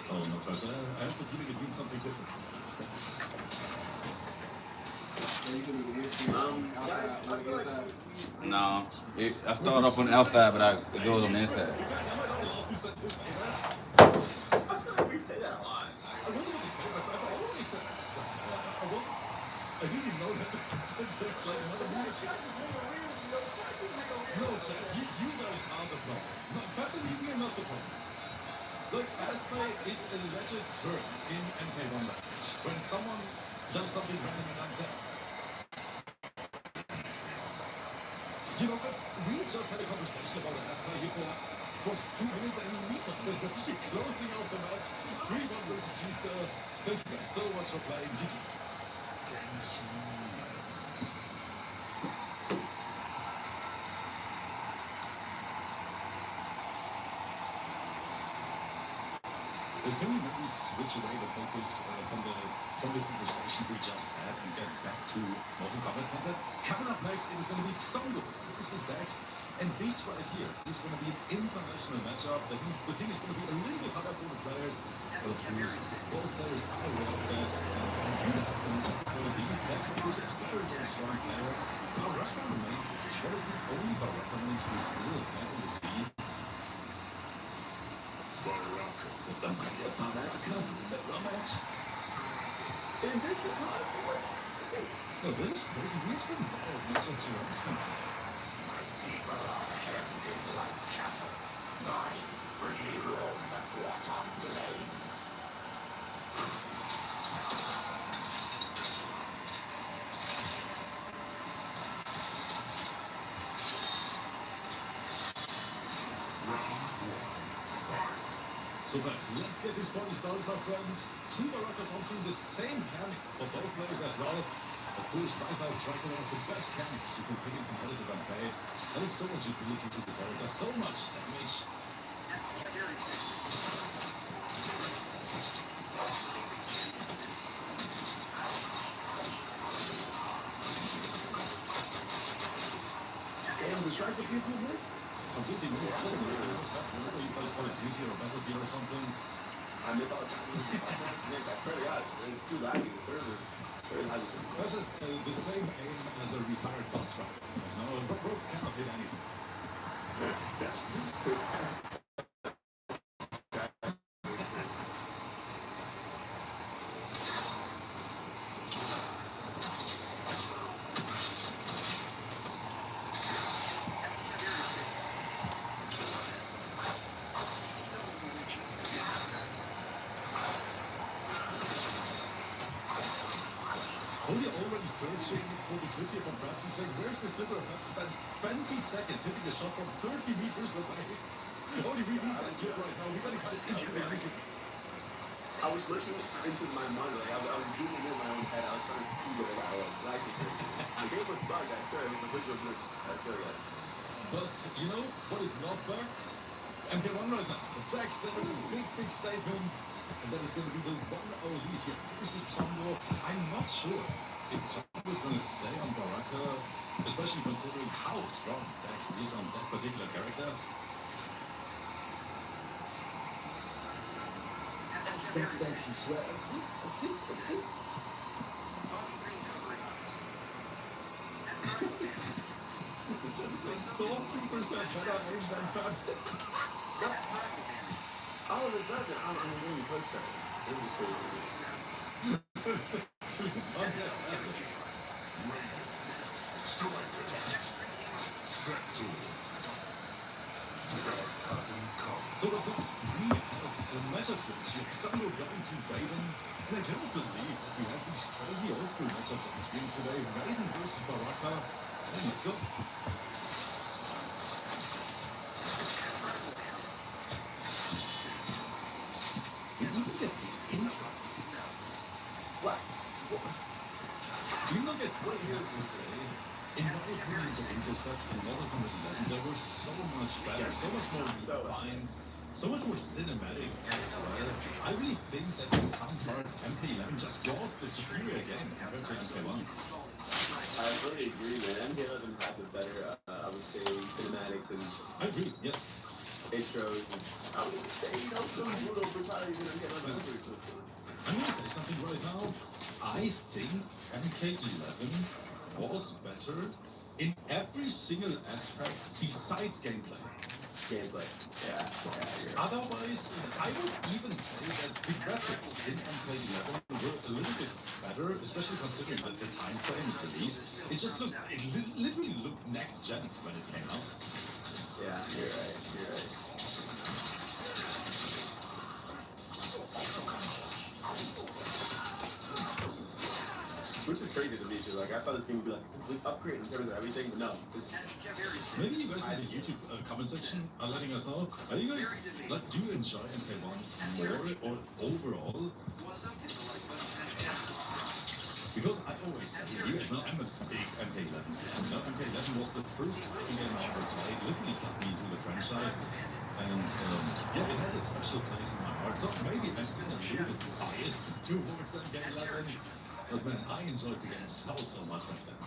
Oh no, first, I have the feeling it means something different. No, I started off on the outside, but it goes on the inside. We say that a lot. I wasn't going to say that, I've always said that. I didn't even know that. It's like another meaning. No, chat, you guys are the problem. That's you're not the problem. Like, ass-play is a legit term in MK1 language. When someone does something random and unsafe. You know, but we just had a conversation about ass-play here for 2 minutes and meantime. There's actually closing out the match. 3-1 versus G-Star. Thank you guys so much for playing. GG's. There's going to maybe switch away the focus from from the conversation we just had and get back to Mortal Kombat content. Coming up next, it is going to be Songo versus Dex. And this right here is going to be an international matchup. That means the thing is going to be a little bit harder for the players. But of course, both players are aware of that. And curious what the matchup is going to be. Dex, of course, is a very, very strong player. Baraka remains one of the only Baraka names we still have in the scene. Baraka, the mighty Baraka, the match. In this time, No, this is crazy. We have some bad matchups around this one today. People are handed like cattle. My free roam the Quatan plains. So guys, let's get this party started, my friends. Two Barakas on through the same camp for both players as well. Of course, Vital Striker, one of the best camps you can pick in competitive MK. Adding so much utility to the character, so much damage. and the striker people with? Completely missed. Just like the fact whenever you play Call of Duty or Battlefield or something. I mean, I swear to God, it's too laggy. Versus the same aim as a retired bus driver. There's no broke cannot hit anything. Yes. Only already searching for the clip here from Francis saying, where's this Libra that spends 20 seconds hitting a shot from 30 meters away? Only we need that clip right now. We gotta catch it into reality. I was listening into my mind, like I was using it in my own head. I was trying to see what I was like. The game was bugged, I swear. It was a visual glitch. I swear, guys. But you know what is not bugged? MK1 right now. Attack 7, big statement. And that is going to be the 1-0 lead here versus Psambo. I'm not sure if Psambo is going to stay on Baraka, especially considering how strong Dex is on that particular character. Let's see. Stormtroopers are better aim than fast. All of a sudden, I'm really pushed that. It was crazy. It's actually fun as hell. So of course, we have a matchup switch here. Psambo going to Raiden. And I cannot believe that we have these crazy old school matchups on screen today. Raiden versus Baraka. And let's go. You even get these intros. What? You know, guess what I have to say? In my opinion, the intros tracks in Mortal Kombat 11, they were so much better, so much more refined, so much more cinematic as well. I really think that in some parts, MK11 just was the superior game compared to MK1. I really agree, man. MK11 had the better, I would say, cinematics and I agree, yes. intros. And I would say, some brutal brutality in MK11. I'm gonna say something right now. I think MK11 was better in every single aspect besides gameplay. Gameplay. Yeah, you're right. Otherwise, I would even say that the graphics in MK11 were a little bit better, especially considering that the time frame it released. It just looked, it literally looked next gen when it came out. Yeah, you're right. Which is crazy to me, because like I thought this game would be like a complete upgrade in terms of everything, but no. Maybe you guys in the YouTube comment section are letting us know. Are you guys like, do you enjoy MK1 more or overall? Because I always say, you guys know I'm a big MK11 fan. You know, MK11 was the first fighting game I ever played. Literally got me into the franchise. And yeah, it has a special place in my heart. So maybe I'm a little bit biased towards MK11. But man, I enjoyed the game so much back then.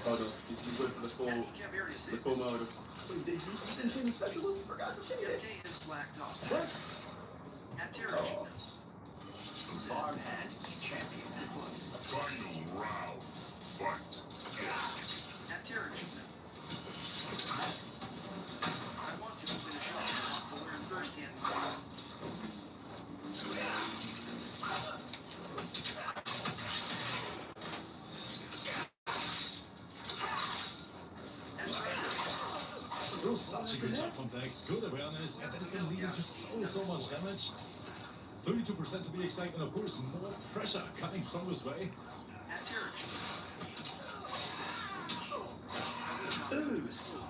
Oh no, you went for the full mode. Wait, did you send him special mode? You forgot to say it. MK has slacked off. What? At Terror. Farmhand champion. Final round. Fight. At Terror. I want to finish off to learn firsthand. It was such a good shot from Dex, good awareness, and that is going to lead into so much damage. 32% to be exact, and of course more pressure coming from his way. At church.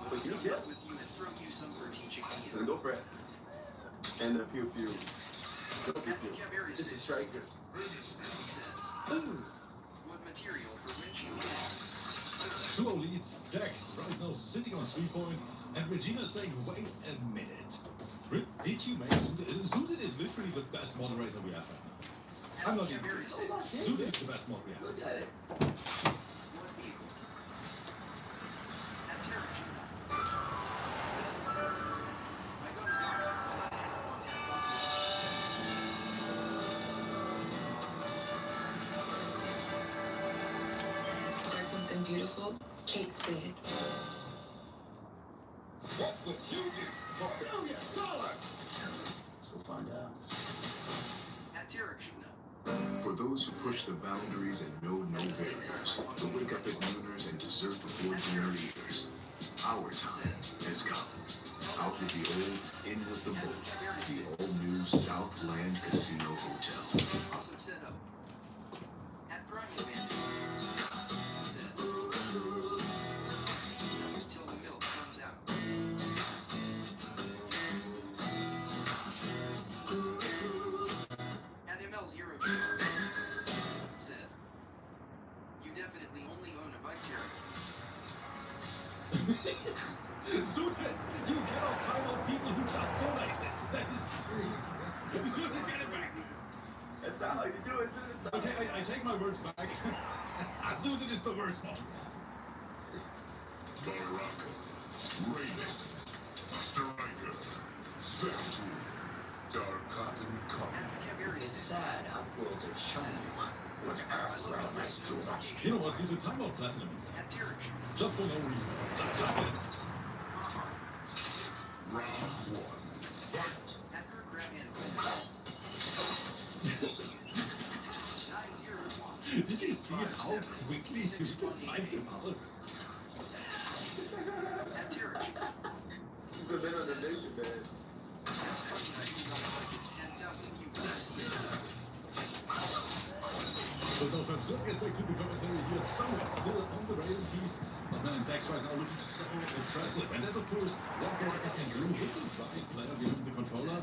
But you get with you and throw you some for teaching me. then go for it. And the pew pew. This is striker. What material for windshield? 2-0 leads, Dex right now sitting on 3 point, and Regina saying, wait a minute. Did you make Suited? Suited is literally the best moderator we have right now. I'm not even Suited is the best mod we have. Looks at it. Spread something beautiful, Kate said. What would you do for $1 billion? We'll find out. At Derek Shuna. For those who push the boundaries and know no barriers, to wake up at nooners and desert before dinner eaters, our time has come. Out with the old, in with the bold. The all-new Southland Casino Hotel. Awesome setup. At Prime Command. Till the milk comes out. At ML0 said, you definitely only own a bike chair. Suited! You cannot time out people who just donated! That is true. Suited, get it back! That's not how you do it. Okay, I take my words back. Suited is the worst mod we have. Baraka, Raven, Striker, Saturn, Dark Cotton Comet. Inside, Outworld has shown you what Earth realm is too much. You know what, Suited, time out Platinum inside. at Derek Shuna. Just for no reason. Just get it back. Round 1. Fight. At Kirk Grabhand. 901. Did you see how quickly Suited typed him out? At Derek Shuna. He's the man on the nation, man. It's 10,000 USD. But no offense, let's get back to the commentary here. Somewhere still on the rail piece. But man, Dex right now looking so impressive. And that's of course what Baraka can do. He can right player behind the controller.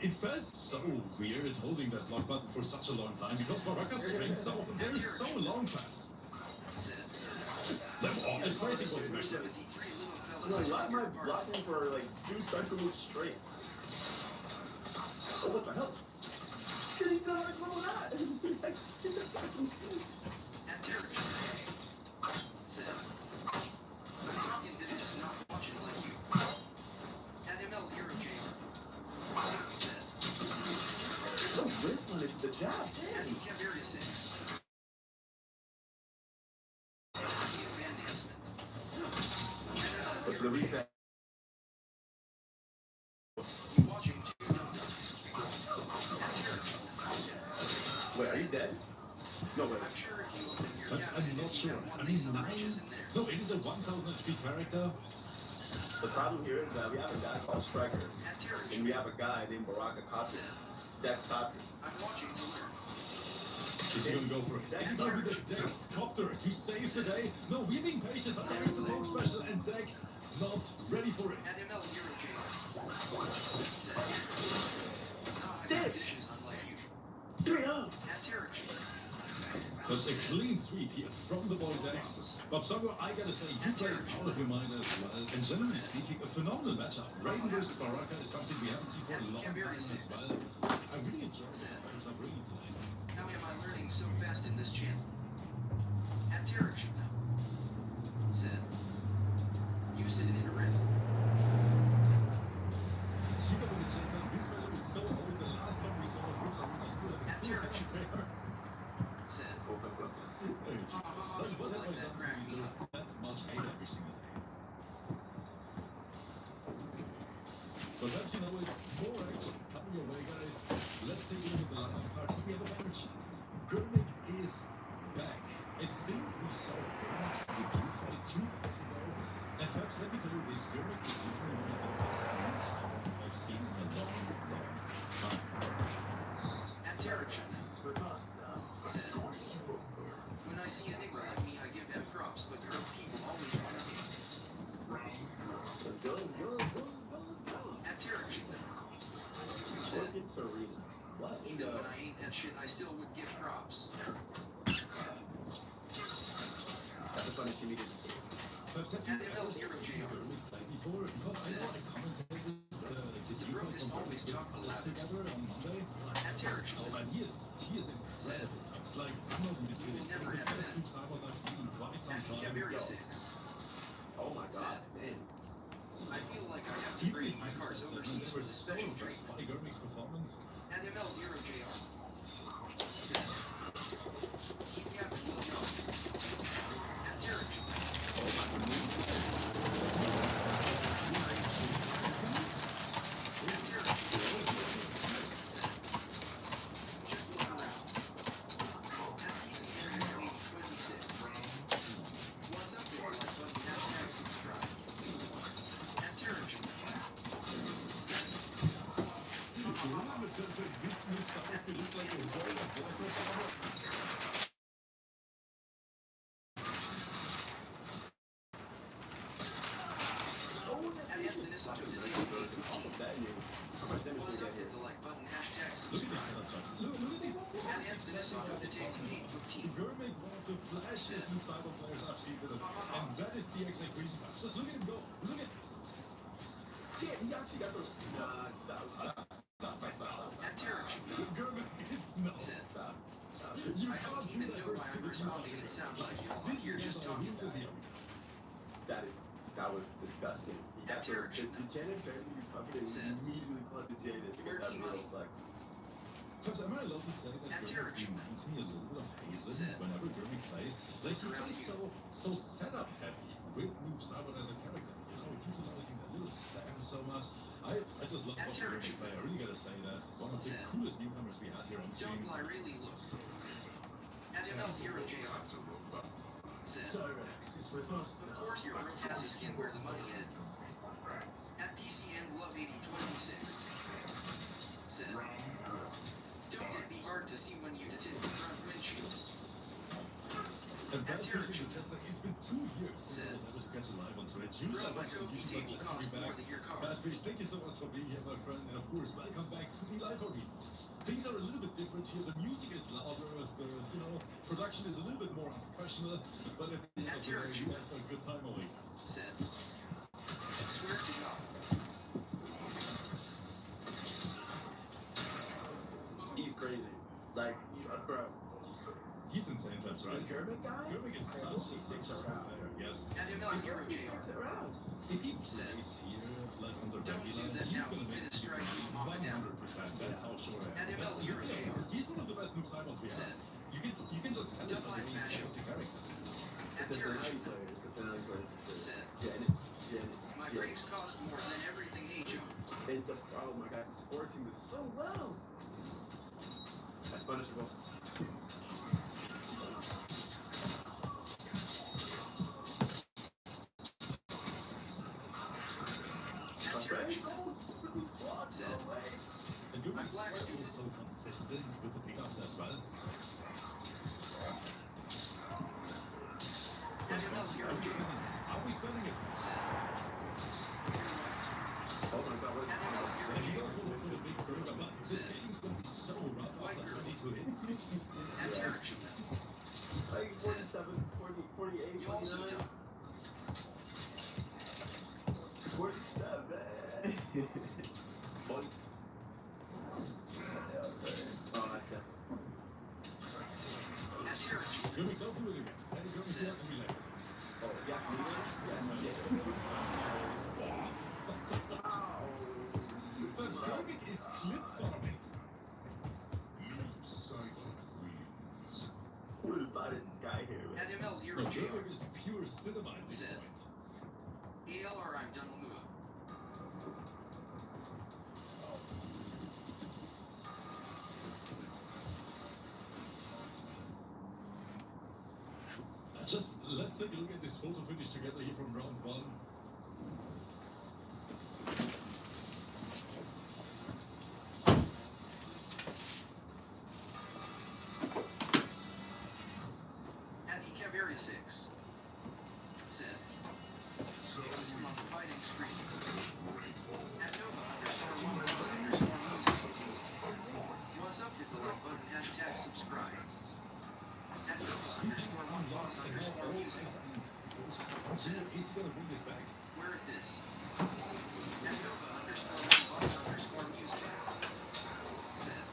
It felt so weird holding that block button for such a long time because Baraka springs so often. There is so long fast. At first it was amazing. No, you like my blocking for like 2 special moves straight. Oh, what the hell? Because he's not like rolling out. At Derek Shuna. Said, I'm talking business, not watching like you. At ML0 Chamber. Said, No, this one is the job. at Caveria 6. Advancement. What's the reset? You watching 2 Wait, are you dead? No, wait. I'm sure if you open your I'm not sure. I mean, 9? No, it is a 1000 HP character. The problem here is that we have a guy called Striker, and we have a guy named Baraka Costa. Dex Copter. I'm watching to learn. Is he gonna go for it? Is he gonna be the Dex Copter to save the day? No, we're being patient, but there's the Poke Special and Dex not ready for it. And ML0JR. Dishes unlike you. 3-0. And Tarek. That's a clean sweep here from the boy Dex. But Sango, I gotta say, you played out of your mind as well. And generally speaking, a phenomenal matchup. Raiden versus Baraka is something we haven't seen for a long time as well. I really enjoyed the players I'm bringing tonight. How am I learning so fast in this channel? And Tarek should know. Said. You sit in a rental. See that with the chance out, this fellow is so old. The last time we saw it, Rips already still at the full fanfare. Said. Hey, Jesus. What have I done to deserve that much hate every single day? But that's, you know, it's more action coming your way, guys. Let's take a look at the lineup card. We have a banner sheet. Gurmik is back. I think we saw Gurmik's debut fight 2 days ago. And perhaps let me tell you this, Gurmik is literally one of the best moves I've seen in a long, long time. And Tarek should know. Said. When I see a nigga like me, I give him props, but Kirk people always want to hate. And Tarek should know. Said. Even when I ain't that shit, I still would give props. That's a funny comedian. And ML0JR. Before, because I know I commentated the Kirk is always talking loud. together on Monday. And Tarek should Oh know. man, he is incredible. It's like, I'm not even kidding. Never The have best been. Soup Cyborgs I've seen in quite some And time. Caveria 6. Oh my god, man. I feel like I have to bring my cars overseas for the special treatment. By Gurmik's performance. And ML0JR. Said. Keep yapping, we'll go. And Tarek should know. Gurmik, one of the flashiest new cyber players I've seen with him. And that is the exact reason. Just look at him go. Look at this. Yeah, he actually got those. Gurmik, it's no. You I can't don't do even that know why I'm versus responding and it sounds like you all you're just talking to me. That was disgusting. He got Tarek the should know. Janet barely fucking immediately caught the Janet to get that real flex. Perhaps am I allowed to say that And Gurmik Tarek should reminds me a little bit of Hazen Said. whenever Gurmik plays? Like he plays so setup heavy with Noob Cyber as a character. You know, utilizing that little stand so much. I just love And watching Tarek Gurmik should play. I really gotta say that. One of the Said. coolest newcomers we had here on stream. Don't I really look? And ML0JR. Said. Of course your group has a skin where the money is. At PCN Love 8026. Said. Don't it be hard to see when you detect the front windshield? And that's pushing the sense like it's been 2 years since I was able to catch a live on Twitch. Usually I watch on YouTube, but glad to be back. Badfish, thank you so much for being here, my friend. And of course, welcome back to the live arena. Things are a little bit different here. The music is louder, you know, production is a little bit more unprofessional, but at the end of the day, we have a good time over here. Said. Swear to God. He's crazy. Like, bro. He's insane, Fabs, right? Gurmik guy? Gurmik is such a smart player, yes. And ML0JR. If he plays here, like on the Don't regular, do that he's now, gonna even make a strike you mama down. 100%. That's how sure I am. And That's ML0JR. He's one of the best noob cyborgs we have. Said. You can just tell Don't it by like the way he fashion. plays the character. And It's a Tarek finale should know. player. It's a finale player. Said. Janet. My brakes cost more than everything H.O. Oh my god, he's forcing this so well. That's punishable. black We're student. so consistent with the pickups as well. FML 0 J. Are we spending it? Set. Oh my god, what? FML 0 And J. you go for the big burger, but this game's gonna be so rough after 22 hits. And Tarek Chappelle. Like 47, 40, 48, You also 49, don't. 47. Boy. Oh, nice guy. And Tarek Chappelle. Here we go, do it again. Hey, go to relax. Oh, yeah, Target is clip farming. What about it, guy here, man? And ML 0 The J. burger is pure cinema at this Zed. point. ALR I'm done move. Just let's take a look at this photo finish together here from round one. And the Caveria 6. Said. It's on the fighting screen. At Nova _1 boss _music. What's up, hit the like button, hashtag subscribe. At Nova _1 boss _music. Said. He's gonna bring this back. Where is this? At Nova _1 boss _music. Said.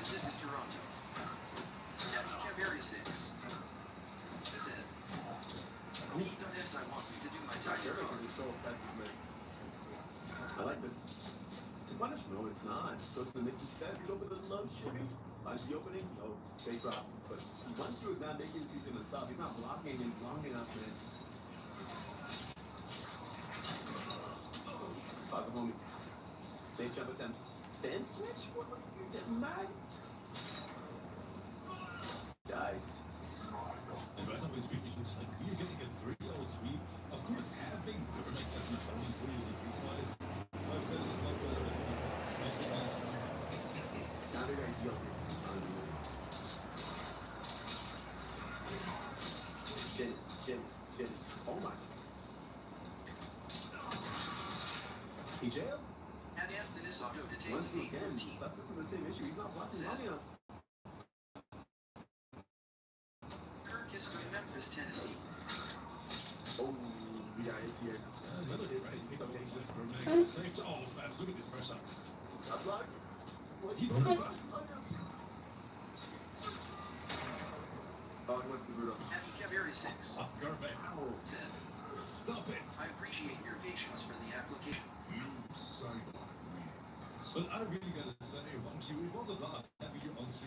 Is this in Toronto? At the Caveria 6. Said. P.S. I want you to do my tiny Target car. is so effective, man. I like this. To punish? No, it's not. It's supposed to make you stab. You go for the love sugar. Finds the opening? No, they drop. But once you is not making this season himself, he's not blocking and long enough, man. Fuck the homie. Safe jump attempt. Stand switch? What are you getting mad? Dice. And right now it really looks like we're getting a 3-0 sweep. Of course, having Dermot as an opponent for you neutralized, but that is not better than making us. Now they're guys guilty. Shit. Oh my. He jails? And Anthony Sato detained Once in again, 8:15. suffering from the same issue. He's not blocking long enough. Kirk is from Memphis, Tennessee. Oh, yeah, yes. Another great pickup game with Dermot. Saved all of that. Look at this pressure. Not blocked. What? He Oh, broke he it. went to Bruno. And the Caveria 6. Up, Dermot. Said. Stop it. I appreciate